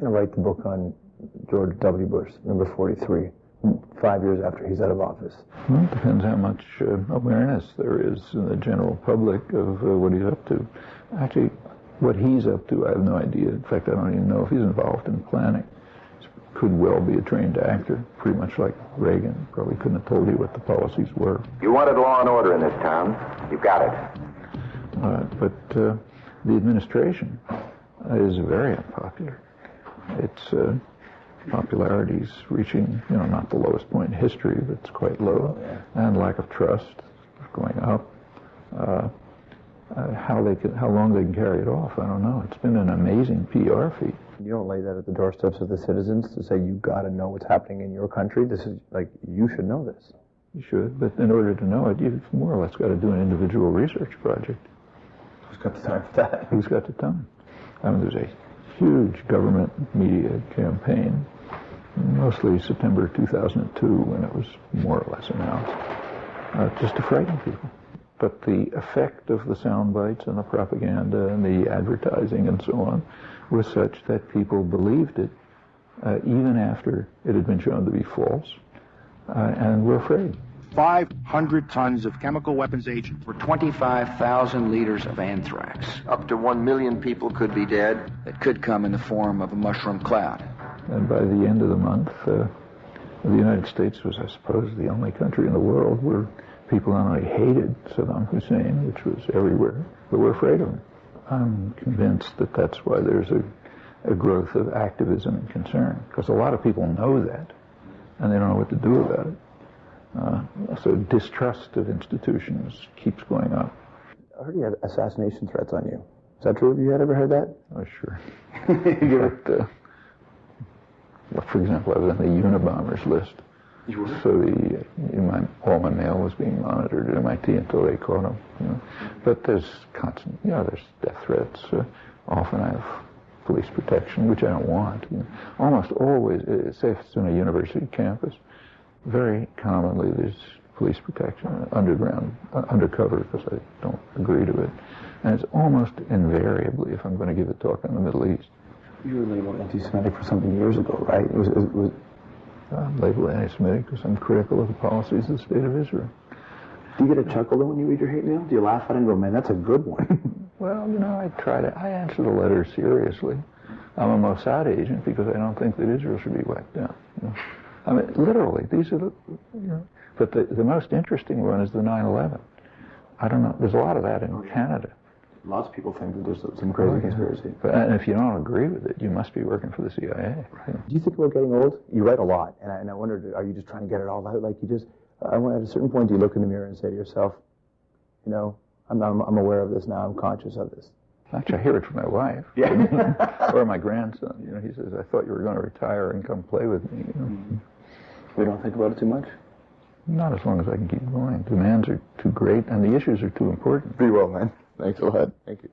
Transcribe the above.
going to write the book on George W. Bush, number 43, 5 years after he's out of office? Well, it depends how much awareness there is in the general public of what he's up to. Actually, what he's up to, I have no idea. In fact, I don't even know if he's involved in planning. He could well be a trained actor, pretty much like Reagan. Probably couldn't have told you what the policies were. You wanted law and order in this town. You've got it. But the administration is very unpopular. Its popularity's reaching, not the lowest point in history, but it's quite low, and lack of trust is going up. How long they can carry it off, I don't know. It's been an amazing PR feat. You don't lay that at the doorsteps of the citizens to say, you got to know what's happening in your country. This is like, you should know this. You should, but in order to know it, you've more or less got to do an individual research project. Who's got the time for that? Who's got the time? I mean, there's a huge government media campaign, mostly September 2002, when it was more or less announced, just to frighten people. But the effect of the sound bites and the propaganda and the advertising and so on was such that people believed it, even after it had been shown to be false, and were afraid. 500 tons of chemical weapons agent for 25,000 liters of anthrax. Up to 1 million people could be dead. It could come in the form of a mushroom cloud. And by the end of the month, the United States was, I suppose, the only country in the world where people not only hated Saddam Hussein, which was everywhere, but were afraid of him. I'm convinced that that's why there's a growth of activism and concern, because a lot of people know that, and they don't know what to do about it. So distrust of institutions keeps going up. I heard you had assassination threats on you. Is that true? Have you ever heard that? Oh, sure. But, for example, I was on the Unabombers list. You were? So all my mail was being monitored at MIT until they caught him. But there's constant, there's death threats. Often I have police protection, which I don't want. Almost always, say if it's on a university campus, very commonly there's police protection, undercover, because I don't agree to it. And it's almost invariably if I'm going to give a talk on the Middle East. You were labeled anti-Semitic for something years ago, right? I'm labeled anti-Semitic because I'm critical of the policies of the State of Israel. Do you get a chuckle though when you read your hate mail? Do you laugh at it and go, man, that's a good one? Well, I answer the letter seriously. I'm a Mossad agent because I don't think that Israel should be wiped out. I mean, literally, these are but the most interesting one is the 9/11. I don't know, there's a lot of that in Canada. Lots of people think that there's some crazy conspiracy. And if you don't agree with it, you must be working for the CIA. Right. Do you think about getting old? You write a lot, and I wondered, are you just trying to get it all out? Like at a certain point, do you look in the mirror and say to yourself, I'm aware of this now, I'm conscious of this? Actually, I hear it from my wife. Yeah. Or my grandson. He says, I thought you were going to retire and come play with me. We don't think about it too much? Not as long as I can keep going. Demands are too great, and the issues are too important. Be well, man. Thanks a lot. Thank you.